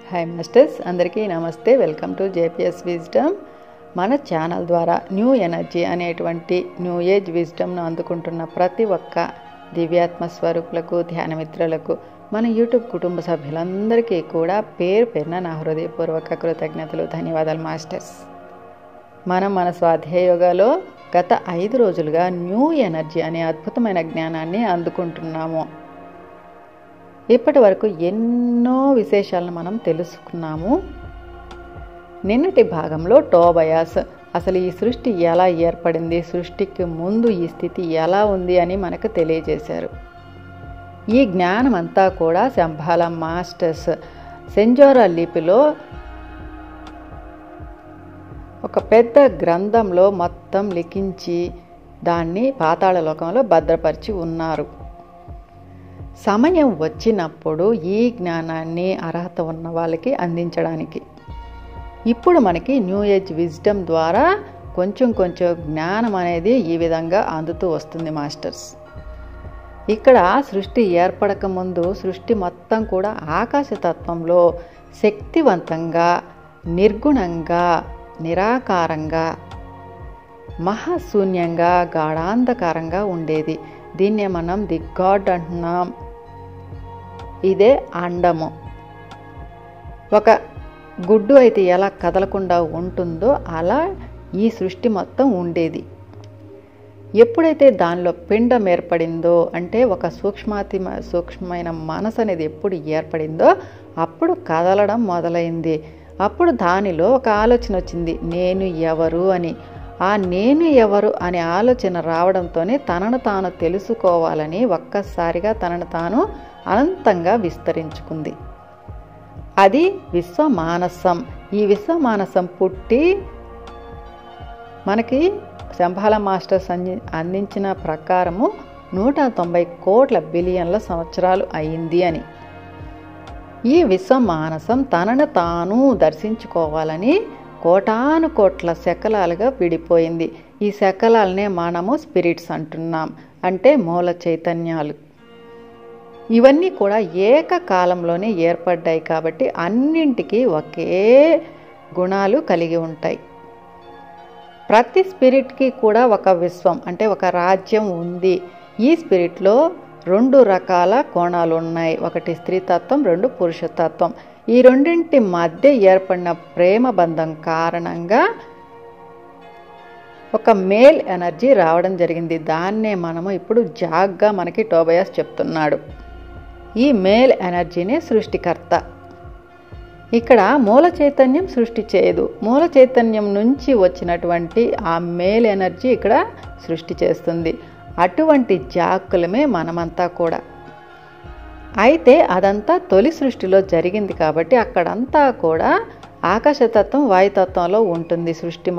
Hi masters, అందరికీ నమస్తే. Welcome to JPS wisdom. మన ఛానల్ ద్వారా న్యూ ఎనర్జీ అనేటువంటి న్యూ ఏజ్ విజ్డమ్ను అందుకుంటున్న ప్రతి ఒక్క దివ్యాత్మ స్వరూపులకు, ధ్యానమిత్రులకు, మన యూట్యూబ్ కుటుంబ సభ్యులందరికీ కూడా పేరు పేరున నా హృదయపూర్వక కృతజ్ఞతలు, ధన్యవాదాలు మాస్టర్స్. మనం మన స్వాధ్యాయ యోగాలో గత 5 రోజులుగా న్యూ ఎనర్జీ అనే అద్భుతమైన జ్ఞానాన్ని అందుకుంటున్నాము. ఇప్పటి వరకు ఎన్నో విశేషాలను మనం తెలుసుకున్నాము. నిన్నటి భాగంలో టోబయాస్ అసలు ఈ సృష్టి ఎలా ఏర్పడింది, సృష్టికి ముందు ఈ స్థితి ఎలా ఉంది అని మనకు తెలియజేశారు. ఈ జ్ఞానం అంతా కూడా శంబాల మాస్టర్స్ సెంజోరా లిపిలో ఒక పెద్ద గ్రంథంలో మొత్తం లిఖించి దాన్ని పాతాళ లోకంలో భద్రపరిచి ఉన్నారు. సమయం వచ్చినప్పుడు ఈ జ్ఞానాన్ని అర్హత ఉన్న వాళ్ళకి అందించడానికి ఇప్పుడు మనకి న్యూ ఏజ్ విజ్డమ్ ద్వారా కొంచెం జ్ఞానం అనేది ఈ విధంగా అందుతూ వస్తుంది మాస్టర్స్. ఇక్కడ సృష్టి ఏర్పడక ముందు సృష్టి మొత్తం కూడా ఆకాశతత్వంలో శక్తివంతంగా, నిర్గుణంగా, నిరాకారంగా, మహాశూన్యంగా, గాఢాంధకారంగా ఉండేది. దీన్నే మనం ది గాడ్ అంటున్నాం. ఇదే అండము. ఒక గుడ్డు అయితే ఎలా కదలకుండా ఉంటుందో అలా ఈ సృష్టి మొత్తం ఉండేది. ఎప్పుడైతే దానిలో పిండం ఏర్పడిందో, అంటే ఒక సూక్ష్మమైన మనసు అనేది ఎప్పుడు ఏర్పడిందో అప్పుడు కదలడం మొదలైంది. అప్పుడు దానిలో ఒక ఆలోచన వచ్చింది, నేను ఎవరు అని. ఆ నేను ఎవరు అనే ఆలోచన రావడంతోనే తనను తాను తెలుసుకోవాలని ఒక్కసారిగా తనను తాను అనంతంగా విస్తరించుకుంది. అది విశ్వమానసం. ఈ విశ్వమానసం పుట్టి మనకి శంబాల మాస్టర్స్ అందించిన ప్రకారము 190 కోట్ల బిలియన్ల సంవత్సరాలు అయింది అని. ఈ విశ్వమానసం తనను తాను దర్శించుకోవాలని కోటాను కోట్ల శకలాలుగా విడిపోయింది. ఈ శకలాలనే మనము స్పిరిట్స్ అంటున్నాం, అంటే మూల చైతన్యాలు. ఇవన్నీ కూడా ఏకకాలంలోనే ఏర్పడ్డాయి కాబట్టి అన్నింటికీ ఒకే గుణాలు కలిగి ఉంటాయి. ప్రతి స్పిరిట్కి కూడా ఒక విశ్వం, అంటే ఒక రాజ్యం ఉంది. ఈ స్పిరిట్లో 2 రకాల కోణాలు ఉన్నాయి. ఒకటి స్త్రీతత్వం, 2 పురుషతత్వం. ఈ రెండింటి మధ్య ఏర్పడిన ప్రేమ బంధం కారణంగా ఒక మేల్ ఎనర్జీ రావడం జరిగింది. దాన్నే మనము ఇప్పుడు జాగ్గా మనకి టోబయాస్ చెప్తున్నాడు. ఈ మేల్ ఎనర్జీనే సృష్టికర్త. ఇక్కడ మూల చైతన్యం సృష్టి చేయదు. మూల చైతన్యం నుంచి వచ్చినటువంటి ఆ మేల్ ఎనర్జీ ఇక్కడ సృష్టి చేస్తుంది. అటువంటి జాక్కులమే మనమంతా కూడా. అయితే అదంతా తొలి సృష్టిలో జరిగింది కాబట్టి అక్కడంతా కూడా ఆకాశతత్వం, వాయుతత్వంలో ఉంటుంది. సృష్టి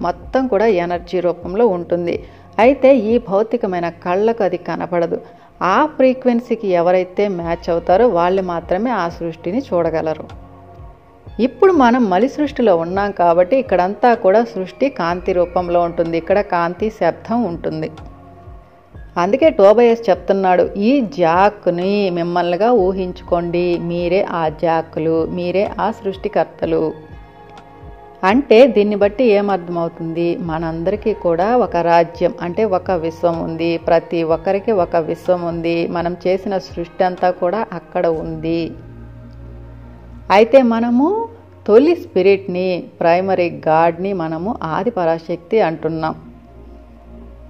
మొత్తం కూడా ఎనర్జీ రూపంలో ఉంటుంది. అయితే ఈ భౌతికమైన కళ్ళకు అది కనపడదు. ఆ ఫ్రీక్వెన్సీకి ఎవరైతే మ్యాచ్ అవుతారో వాళ్ళు మాత్రమే ఆ సృష్టిని చూడగలరు. ఇప్పుడు మనం మలి సృష్టిలో ఉన్నాం కాబట్టి ఇక్కడంతా కూడా సృష్టి కాంతి రూపంలో ఉంటుంది. ఇక్కడ కాంతి, శబ్దం ఉంటుంది. అందుకే టోబయాస్ చెప్తున్నాడు, ఈ జాక్ని మిమ్మల్నిగా ఊహించుకోండి, మీరే ఆ జాక్కులు, మీరే ఆ సృష్టికర్తలు. అంటే దీన్ని బట్టి ఏమర్థమవుతుంది, మనందరికీ కూడా ఒక రాజ్యం, అంటే ఒక విశ్వం ఉంది. ప్రతి ఒక్కరికి ఒక విశ్వం ఉంది. మనం చేసిన సృష్టి అంతా కూడా అక్కడ ఉంది. అయితే మనము తొలి స్పిరిట్ని, ప్రైమరీ గాడ్ని మనము ఆది పరాశక్తి అంటున్నాం.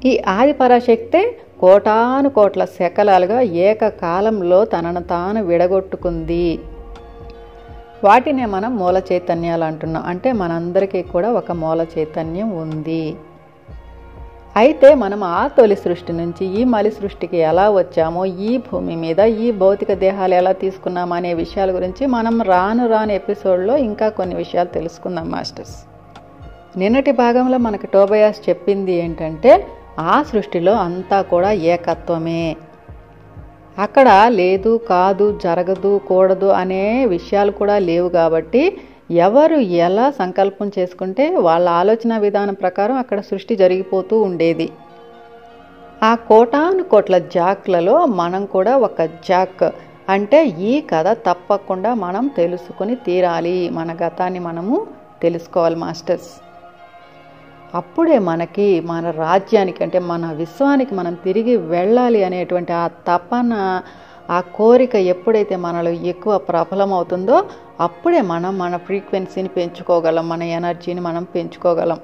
ఈ ఆది పరాశక్తే కోటాను కోట్ల శకలాలుగా ఏకకాలంలో తనను తాను విడగొట్టుకుంది. వాటినే మనం మూల చైతన్యాలు అంటున్నాం. అంటే మనందరికీ కూడా ఒక మూల చైతన్యం ఉంది. అయితే మనం ఆ తొలి సృష్టి నుంచి ఈ మలి సృష్టికి ఎలా వచ్చామో, ఈ భూమి మీద ఈ భౌతిక దేహాలు ఎలా తీసుకున్నామో అనే విషయాల గురించి మనం రాను ఎపిసోడ్లో ఇంకా కొన్ని విషయాలు తెలుసుకుందాం మాస్టర్స్. నిన్నటి భాగంలో మనకి టోబయాస్ చెప్పింది ఏంటంటే, ఆ సృష్టిలో అంతా కూడా ఏకత్వమే. అక్కడ లేదు, కాదు, జరగదు, కూడదు అనే విషయాలు కూడా లేవు. కాబట్టి ఎవరు ఎలా సంకల్పం చేసుకుంటే వాళ్ళ ఆలోచన విధానం ప్రకారం అక్కడ సృష్టి జరిగిపోతూ ఉండేది. ఆ కోటాను కోట్ల జాక్లలో మనం కూడా ఒక జాక్, అంటే ఈ కథ తప్పకుండా మనం తెలుసుకుని తీరాలి. మన గతాన్ని మనము తెలుసుకోవాలి మాస్టర్స్. అప్పుడే మనకి మన రాజ్యానికి అంటే మన విశ్వానికి మనం తిరిగి వెళ్ళాలి అనేటువంటి ఆ తపన, ఆ కోరిక ఎప్పుడైతే మనలో ఎక్కువ ప్రబలమవుతుందో అప్పుడే మనం మన ఫ్రీక్వెన్సీని పెంచుకోగలం, మన ఎనర్జీని మనం పెంచుకోగలం.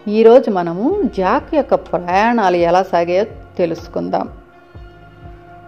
ఈరోజు మనము జాక్ యొక్క ప్రయాణాలు ఎలా సాగాయో తెలుసుకుందాం.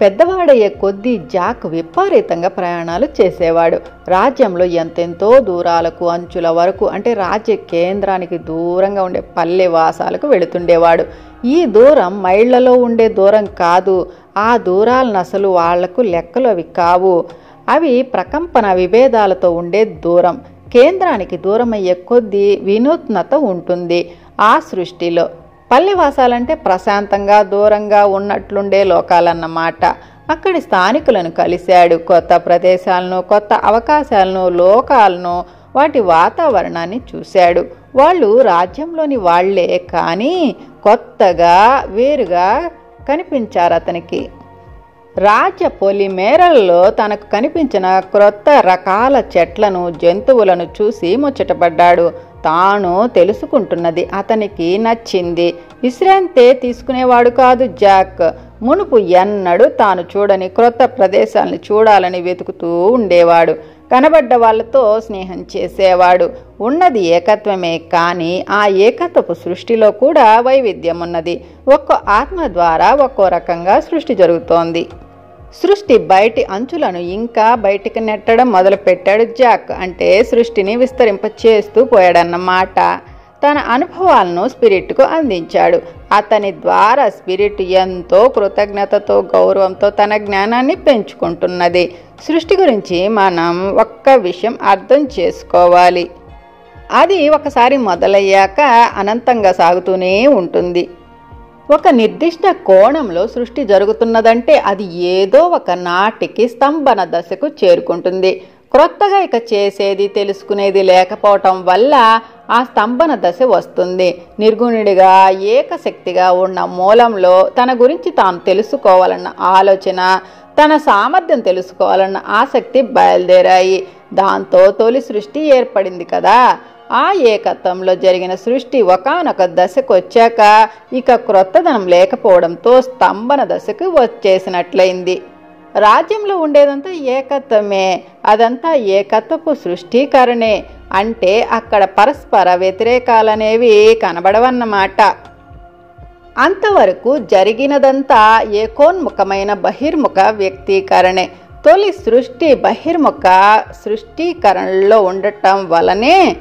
పెద్దవాడయ్యే కొద్దీ జాక్ విపరీతంగా ప్రయాణాలు చేసేవాడు. రాజ్యంలో ఎంతెంతో దూరాలకు, అంచుల వరకు, అంటే రాజ్య కేంద్రానికి దూరంగా ఉండే పల్లె వాసాలకు వెళుతుండేవాడు. ఈ దూరం మైళ్లలో ఉండే దూరం కాదు. ఆ దూరాలను అసలు వాళ్లకు లెక్కలు అవి కావు. అవి ప్రకంపన విభేదాలతో ఉండే దూరం. కేంద్రానికి దూరమయ్యే కొద్దీ వినూత్నత ఉంటుంది ఆ సృష్టిలో. పల్లెవాసాలంటే ప్రశాంతంగా దూరంగా ఉన్నట్లుండే లోకాలన్నమాట. అక్కడి స్థానికులను కలిశాడు. కొత్త ప్రదేశాలను, కొత్త అవకాశాలను, లోకాలను, వాటి వాతావరణాన్ని చూశాడు. వాళ్ళు రాజ్యంలోని వాళ్లే, కానీ కొత్తగా వేరుగా కనిపించారు అతనికి. రాజ్య పొలిమేరల్లో తనకు కనిపించిన క్రొత్త రకాల చెట్లను, జంతువులను చూసి ముచ్చటపడ్డాడు. తాను తెలుసుకుంటున్నది అతనికి నచ్చింది. విశ్రాంతి తీసుకునేవాడు కాదు జాక్. మునుపు ఎన్నడూ తాను చూడని క్రొత్త ప్రదేశాలను చూడాలని వెతుకుతూ ఉండేవాడు. కనబడ్డ వాళ్లతో స్నేహం చేసేవాడు. ఉన్నది ఏకత్వమే, కానీ ఆ ఏకత్వపు సృష్టిలో కూడా వైవిధ్యం ఉన్నది. ఒక్కో ఆత్మ ద్వారా ఒక్కో రకంగా సృష్టి జరుగుతోంది. సృష్టి బయటి అంచులను ఇంకా బయటికి నెట్టడం మొదలుపెట్టాడు జాక్. అంటే సృష్టిని విస్తరింపచేస్తూ పోయాడన్నమాట. తన అనుభవాలను స్పిరిట్కు అందించాడు. అతని ద్వారా స్పిరిట్ ఎంతో కృతజ్ఞతతో, గౌరవంతో తన జ్ఞానాన్ని పెంచుకుంటున్నది. సృష్టి గురించి మనం ఒక్క విషయం అర్థం చేసుకోవాలి. అది ఒకసారి మొదలయ్యాక అనంతంగా సాగుతూనే ఉంటుంది. ఒక నిర్దిష్ట కోణంలో సృష్టి జరుగుతున్నదంటే అది ఏదో ఒక నాటికి స్తంభన దశకు చేరుకుంటుంది. క్రొత్తగా ఇక చేసేది, తెలుసుకునేది లేకపోవటం వల్ల ఆ స్తంభన దశ వస్తుంది. నిర్గుణుడిగా, ఏకశక్తిగా ఉన్న మూలంలో తన గురించి తాను తెలుసుకోవాలన్న ఆలోచన, తన సామర్థ్యం తెలుసుకోవాలన్న ఆసక్తి బయలుదేరాయి. దాంతో తొలి సృష్టి ఏర్పడింది కదా. ఆ ఏకత్వంలో జరిగిన సృష్టి ఒకానొక దశకు వచ్చాక ఇక క్రొత్తదనం లేకపోవడంతో స్తంభన దశకు వచ్చేసినట్లయింది. రాజ్యంలో ఉండేదంతా ఏకత్వమే. అదంతా ఏకత్వపు సృష్టీకరణే. అంటే అక్కడ పరస్పర వ్యతిరేకాలనేవి కనబడవన్నమాట. అంతవరకు జరిగినదంతా ఏకోన్ముఖమైన బహిర్ముఖ వ్యక్తీకరణే. తొలి సృష్టి బహిర్ముఖ సృష్టీకరణలో ఉండటం వలనే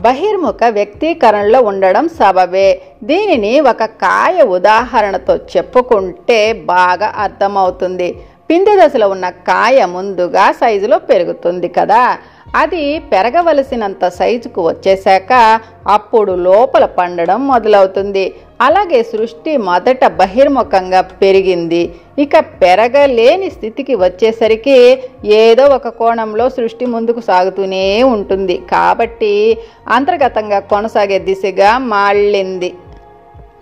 బహిర్ముఖ వ్యక్తీకరణలో ఉండడం సబబే. దీనిని ఒక కాయ ఉదాహరణతో చెప్పుకుంటే బాగా అర్థమవుతుంది. పిండి దశలో ఉన్న కాయ ముందుగా సైజులో పెరుగుతుంది కదా. అది పెరగవలసినంత సైజుకు వచ్చేశాక అప్పుడు లోపల పండడం మొదలవుతుంది. అలాగే సృష్టి మొదట బహిర్ముఖంగా పెరిగింది. ఇక పెరగలేని స్థితికి వచ్చేసరికి ఏదో ఒక కోణంలో సృష్టి ముందుకు సాగుతూనే ఉంటుంది. కాబట్టి అంతర్గతంగా కొనసాగే దిశగా మాళ్ళింది.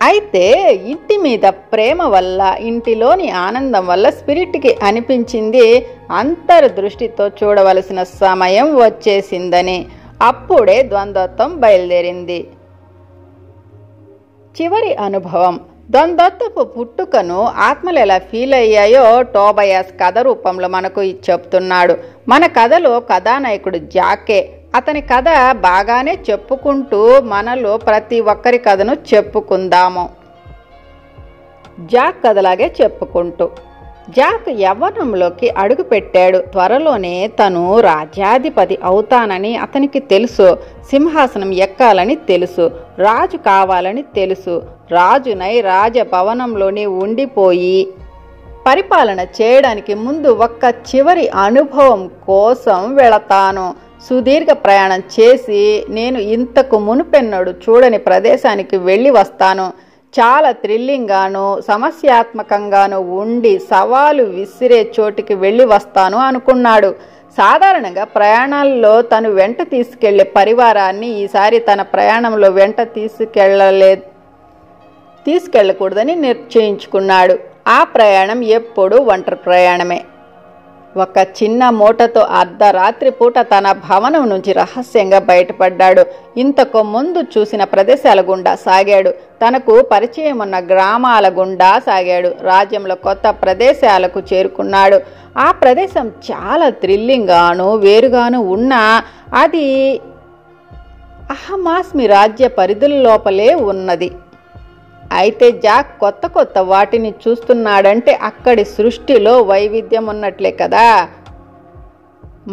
అయితే ఇంటి మీద ప్రేమ వల్ల, ఇంటిలోని ఆనందం వల్ల స్పిరిట్కి అనిపించింది అంతర్దృష్టితో చూడవలసిన సమయం వచ్చేసిందని. అప్పుడే ద్వంద్వత్వం బయలుదేరింది. చివరి అనుభవం. ద్వంద్వత్వపు పుట్టుకను ఆత్మలు ఎలా ఫీల్ అయ్యాయో టోబయాస్ కథ రూపంలో మనకు చెప్తున్నాడు. మన కథలో కథానాయకుడు జాకే. అతని కథ బాగానే చెప్పుకుంటూ మనలో ప్రతి ఒక్కరి కథను చెప్పుకుందాము. జాక్ కథలాగే చెప్పుకుంటూ. జాక్ యవ్వనంలోకి అడుగు పెట్టాడు. త్వరలోనే తను రాజ్యాధిపతి అవుతానని అతనికి తెలుసు. సింహాసనం ఎక్కాలని తెలుసు. రాజు కావాలని తెలుసు. రాజునై రాజభవనంలోనే ఉండిపోయి పరిపాలన చేయడానికి ముందు ఒక్క చివరి అనుభవం కోసం వెళతాను. సుదీర్ఘ ప్రయాణం చేసి నేను ఇంతకు మునుపెన్నడు చూడని ప్రదేశానికి వెళ్ళి వస్తాను. చాలా థ్రిల్లింగ్గాను, సమస్యాత్మకంగాను ఉండి సవాలు విసిరే చోటికి వెళ్ళి వస్తాను అనుకున్నాడు. సాధారణంగా ప్రయాణాల్లో తను వెంట తీసుకెళ్లే పరివారాన్ని ఈసారి తన ప్రయాణంలో వెంట తీసుకెళ్లకూడదని నిశ్చయించుకున్నాడు. ఆ ప్రయాణం ఎప్పుడూ ఒంటరి ప్రయాణమే. ఒక చిన్న మూటతో అర్ధరాత్రి పూట తన భవనం నుంచి రహస్యంగా బయటపడ్డాడు. ఇంతకు ముందు చూసిన ప్రదేశాల గుండా సాగాడు. తనకు పరిచయం ఉన్న గ్రామాల గుండా సాగాడు. రాజ్యంలో కొత్త ప్రదేశాలకు చేరుకున్నాడు. ఆ ప్రదేశం చాలా థ్రిల్లింగ్గాను వేరుగాను ఉన్నా అది అహమాస్మి రాజ్య పరిధుల లోపలే ఉన్నది. అయితే జాక్ కొత్త కొత్త వాటిని చూస్తున్నాడంటే అక్కడి సృష్టిలో వైవిధ్యం ఉన్నట్లే కదా.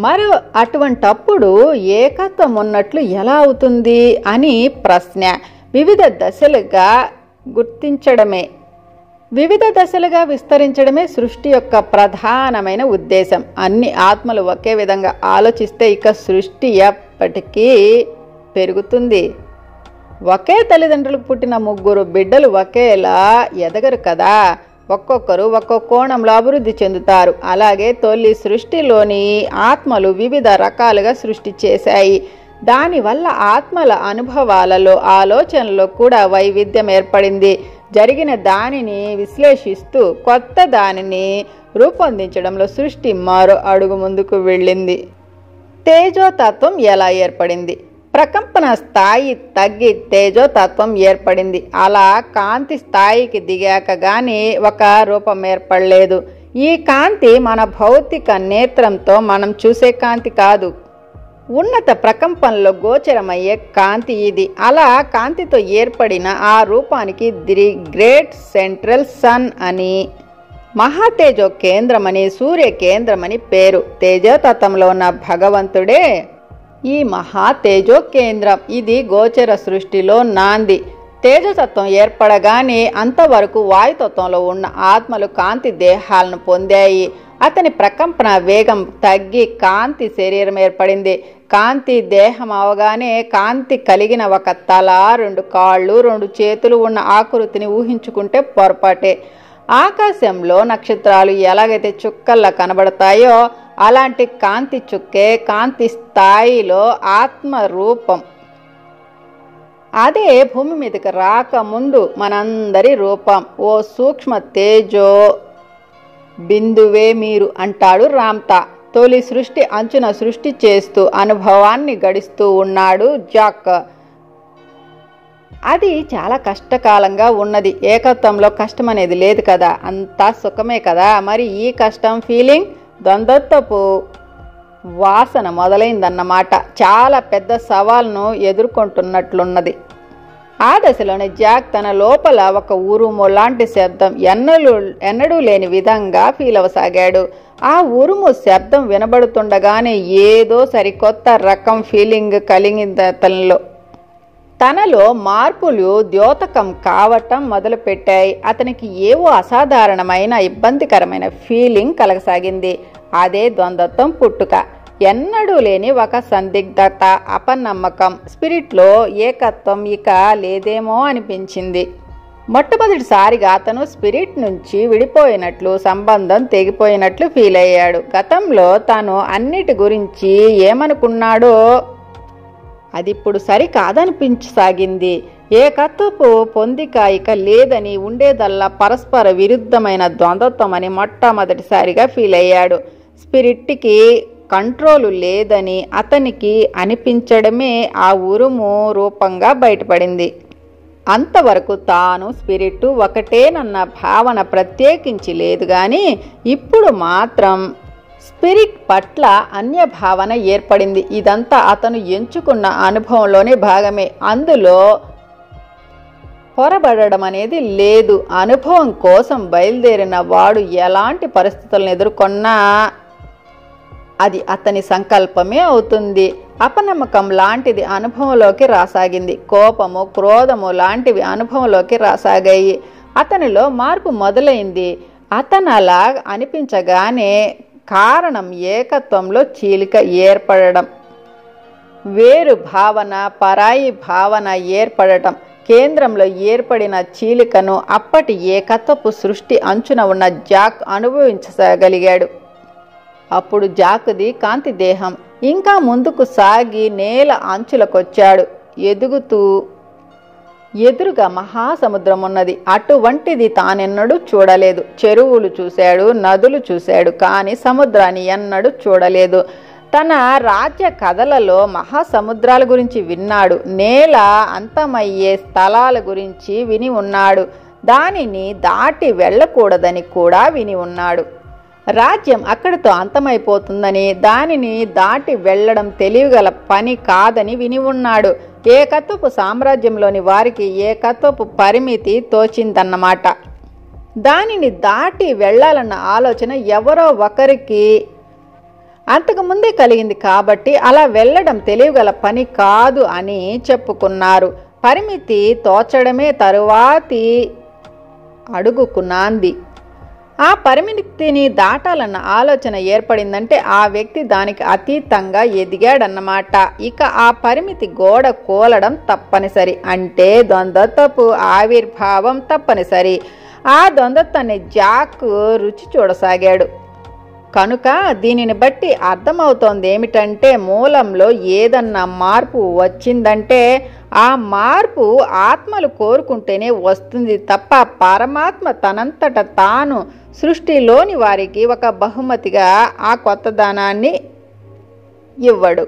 మరో అటువంటప్పుడు ఏకత్వం ఉన్నట్లు ఎలా అవుతుంది అని ప్రశ్న. వివిధ దశలుగా గుర్తించడమే, వివిధ దశలుగా విస్తరించడమే సృష్టి యొక్క ప్రధానమైన ఉద్దేశం. అన్ని ఆత్మలు ఒకే విధంగా ఆలోచిస్తే ఇక సృష్టి ఎప్పటికీ పెరుగుతుంది. ఒకే తల్లిదండ్రులకు పుట్టిన ముగ్గురు బిడ్డలు ఒకేలా ఎదగరు కదా. ఒక్కొక్కరు ఒక్కో కోణంలో అభివృద్ధి చెందుతారు. అలాగే తొలి సృష్టిలోని ఆత్మలు వివిధ రకాలుగా సృష్టి చేశాయి. దానివల్ల ఆత్మల అనుభవాలలో ఆలోచనలో కూడా వైవిధ్యం ఏర్పడింది. జరిగిన దానిని విశ్లేషిస్తూ కొత్త దానిని రూపొందించడంలో సృష్టి మరో అడుగు ముందుకు వెళ్ళింది. తేజోతత్వం ఎలా ఏర్పడింది? ప్రకంపన స్థాయి తగ్గి తేజోతత్వం ఏర్పడింది. అలా కాంతి స్థాయికి దిగాక గాని ఒక రూపం ఏర్పడలేదు. ఈ కాంతి మన భౌతిక నేత్రంతో మనం చూసే కాంతి కాదు. ఉన్నత ప్రకంపనలో గోచరమయ్యే కాంతి ఇది. అలా కాంతితో ఏర్పడిన ఆ రూపానికి ది గ్రేట్ సెంట్రల్ సన్ అని, మహాతేజో కేంద్రమని, సూర్య కేంద్రమని పేరు. తేజోతత్వంలో ఉన్న భగవంతుడే ఈ మహాతేజో కేంద్రం. ఇది గోచర సృష్టిలో నాంది. తేజతత్వం ఏర్పడగానే అంతవరకు వాయుతత్వంలో ఉన్న ఆత్మలు కాంతి దేహాలను పొందాయి. అతని ప్రకంపన వేగం తగ్గి కాంతి శరీరం ఏర్పడింది. కాంతి దేహం అవగానే కాంతి కలిగిన ఒక తల, 2 కాళ్ళు, 2 చేతులు ఉన్న ఆకృతిని ఊహించుకుంటే పొరపాటే. ఆకాశంలో నక్షత్రాలు ఎలాగైతే చుక్కల్లా కనబడతాయో అలాంటి కాంతి చుక్కే కాంతి స్థాయిలో ఆత్మరూపం. అదే భూమి మీదకి రాకముందు మనందరి రూపం. ఓ సూక్ష్మ తేజో బిందువే మీరు అంటాడు రామ్తా. తొలి సృష్టి అంచున సృష్టి చేస్తూ అనుభవాన్ని గడిస్తూ ఉన్నాడు జాక్. అది చాలా కష్టకాలంగా ఉన్నది. ఏకత్వంలో కష్టం అనేది లేదు కదా, అంతా సుఖమే కదా. మరి ఈ కష్టం ఫీలింగ్ ద్వంద్వత్వపు వాసన మొదలైందన్నమాట. చాలా పెద్ద సవాల్ను ఎదుర్కొంటున్నట్లున్నది. ఆ దశలోనే జాక్ తన లోపల ఒక ఉరుము లాంటి శబ్దం ఎన్నడూ లేని విధంగా ఫీల్ అవ్వసాగాడు. ఆ ఉరుము శబ్దం వినబడుతుండగానే ఏదో సరికొత్త రకం ఫీలింగ్ కలిగింది అతనిలో. తనలో మార్పులు ద్యోతకం కావటం మొదలుపెట్టాయి. అతనికి ఏవో అసాధారణమైన ఇబ్బందికరమైన ఫీలింగ్ కలగసాగింది. అదే ద్వంద్వత్వం పుట్టుక. ఎన్నడూ లేని ఒక సందిగ్ధత, అపనమ్మకం. స్పిరిట్లో ఏకత్వం ఇక లేదేమో అనిపించింది. మొట్టమొదటిసారిగా అతను స్పిరిట్ నుంచి విడిపోయినట్లు, సంబంధం తెగిపోయినట్లు ఫీల్ అయ్యాడు. గతంలో తాను అన్నిటి గురించి ఏమనుకున్నాడో అది ఇప్పుడు సరికాదనిపించసాగింది. ఏకత్వపు పొందిక ఇక లేదని, ఉండేదల్లా పరస్పర విరుద్ధమైన ద్వంద్వత్వం అని మొట్టమొదటిసారిగా ఫీల్ అయ్యాడు. స్పిరిట్కి కంట్రోలు లేదని అతనికి అనిపించడమే ఆ ఉరుము రూపంగా బయటపడింది. అంతవరకు తాను స్పిరిట్ ఒకటేనన్న భావన ప్రత్యేకించి లేదు కానీ ఇప్పుడు మాత్రం స్పిరిట్ పట్ల అన్య భావన ఏర్పడింది. ఇదంతా అతను ఎంచుకున్న అనుభవంలోని భాగమే. అందులో పొరబడడం అనేది లేదు. అనుభవం కోసం బయలుదేరిన వాడు ఎలాంటి పరిస్థితులను ఎదుర్కొన్నా అది అతని సంకల్పమే అవుతుంది. అపనమ్మకం లాంటిది అనుభవంలోకి రాసాగింది. కోపము, క్రోధము లాంటివి అనుభవంలోకి రాసాగాయి. అతనిలో మార్పు మొదలైంది. అతను అలా అనిపించగానే కారణం ఏకత్వంలో చీలిక ఏర్పడడం, వేరు భావన, పరాయి భావన ఏర్పడటం. కేంద్రంలో ఏర్పడిన చీలికను అప్పటి ఏకత్వపు సృష్టి అంచున ఉన్న జాక్ అనుభవించగలిగాడు. అప్పుడు జాక్ది కాంతి దేహం ఇంకా ముందుకు సాగి నేల అంచులకొచ్చాడు. ఎదుగుతూ ఎదురుగా మహాసముద్రం ఉన్నది. అటువంటిది తానెన్నడూ చూడలేదు. చెరువులు చూశాడు, నదులు చూశాడు, కానీ సముద్రాన్ని ఎన్నడూ చూడలేదు. తన రాజ్య కథలలో మహాసముద్రాల గురించి విన్నాడు. నేల అంతమయ్యే స్థలాల గురించి విని ఉన్నాడు. దానిని దాటి వెళ్ళకూడదని కూడా విని ఉన్నాడు. రాజ్యం అక్కడితో అంతమైపోతుందని, దానిని దాటి వెళ్ళడం తెలివిగల పని కాదని విని ఉన్నాడు. ఏకత్వపు సామ్రాజ్యంలోని వారికి ఏకత్వపు పరిమితి తోచిందన్నమాట. దానిని దాటి వెళ్ళాలన్న ఆలోచన ఎవరో ఒకరికి అంతకుముందే కలిగింది కాబట్టి అలా వెళ్ళడం తెలివిగల పని కాదు అని చెప్పుకున్నారు. పరిమితి తోచడమే తరువాతి అడుగుకు నాంది. ఆ పరిమితిని దాటాలన్న ఆలోచన ఏర్పడిందంటే ఆ వ్యక్తి దానికి అతీతంగా ఎదిగాడన్నమాట. ఇక ఆ పరిమితి గోడ కూలడం తప్పనిసరి. అంటే ద్వంద్వత్వపు ఆవిర్భావం తప్పనిసరి. ఆ ద్వంద్వత్వాన్ని జాక్ రుచి చూడసాగాడు. కనుక దీనిని బట్టి అర్థమవుతోంది ఏమిటంటే, మూలంలో ఏదన్నా మార్పు వచ్చిందంటే ఆ మార్పు ఆత్మలు కోరుకుంటేనే వస్తుంది తప్ప పరమాత్మ తనంతట తాను సృష్టిలోని వారికి ఒక బహుమతిగా ఆ కొత్తదనాన్ని ఇవ్వడు.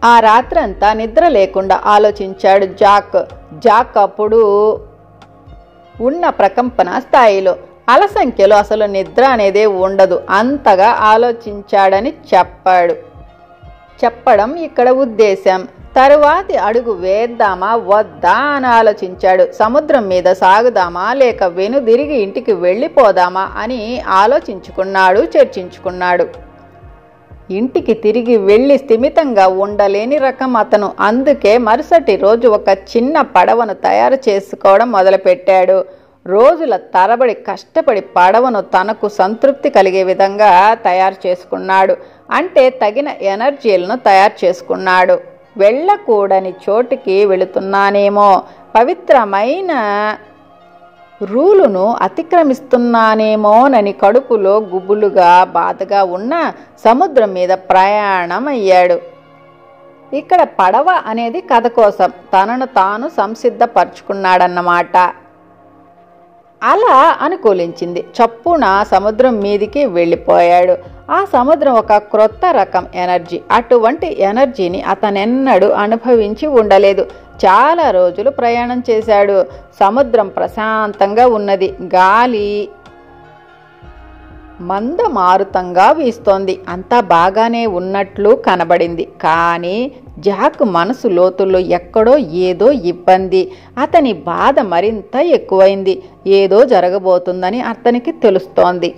ఆ రాత్రంతా నిద్ర లేకుండా ఆలోచించాడు జాక్ అప్పుడు ఉన్న ప్రకంపన స్థాయిలో. అలసంఖ్యలో అసలు నిద్ర అనేదే ఉండదు. అంతగా ఆలోచించాడని చెప్పడం ఇక్కడ ఉద్దేశం. తరువాతి అడుగు వేద్దామా వద్దా అని ఆలోచించాడు. సముద్రం మీద సాగుదామా లేక వెనుదిరిగి ఇంటికి వెళ్ళిపోదామా అని ఆలోచించుకున్నాడు, చర్చించుకున్నాడు. ఇంటికి తిరిగి వెళ్ళి స్థిమితంగా ఉండలేని రకం అతను. అందుకే మరుసటి రోజు ఒక చిన్న పడవను తయారు చేసుకోవడం మొదలుపెట్టాడు. రోజుల తరబడి కష్టపడి పడవను తనకు సంతృప్తి కలిగే విధంగా తయారు చేసుకున్నాడు. అంటే తగిన ఎనర్జీలను తయారు చేసుకున్నాడు. వెళ్ళకూడని చోటుకి వెళుతున్నానేమో, పవిత్రమైన రూలును అతిక్రమిస్తున్నానేమోనని కడుపులో గుబులుగా బాధగా ఉన్న సముద్రం మీద ప్రయాణం అయ్యాడు. ఇక్కడ పడవ అనేది కథ కోసం తనను తాను సంసిద్ధపరుచుకున్నాడన్నమాట. అలా అనుకూలించింది. చప్పున సముద్రం మీదికి వెళ్ళిపోయాడు. ఆ సముద్రం ఒక క్రొత్త రకం ఎనర్జీ. అటువంటి ఎనర్జీని అతనెన్నడూ అనుభవించి ఉండలేదు. చాలా రోజులు ప్రయాణం చేశాడు. సముద్రం ప్రశాంతంగా ఉన్నది. గాలి మందమారుతంగా వీస్తోంది. అంతా బాగానే ఉన్నట్లు కనబడింది. కానీ జాక్ మనసు లోతుల్లో ఎక్కడో ఏదో ఇబ్బంది. అతని బాధ మరింత ఎక్కువైంది. ఏదో జరగబోతుందని అతనికి తెలుస్తోంది.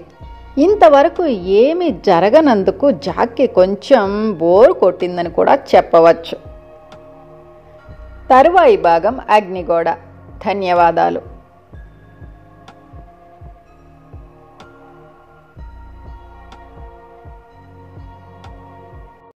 ఇంతవరకు ఏమీ జరగనందుకు జాక్కి కొంచెం బోరు కొట్టిందని కూడా చెప్పవచ్చు. తరువాయి భాగం అగ్నిగోడ. ధన్యవాదాలు.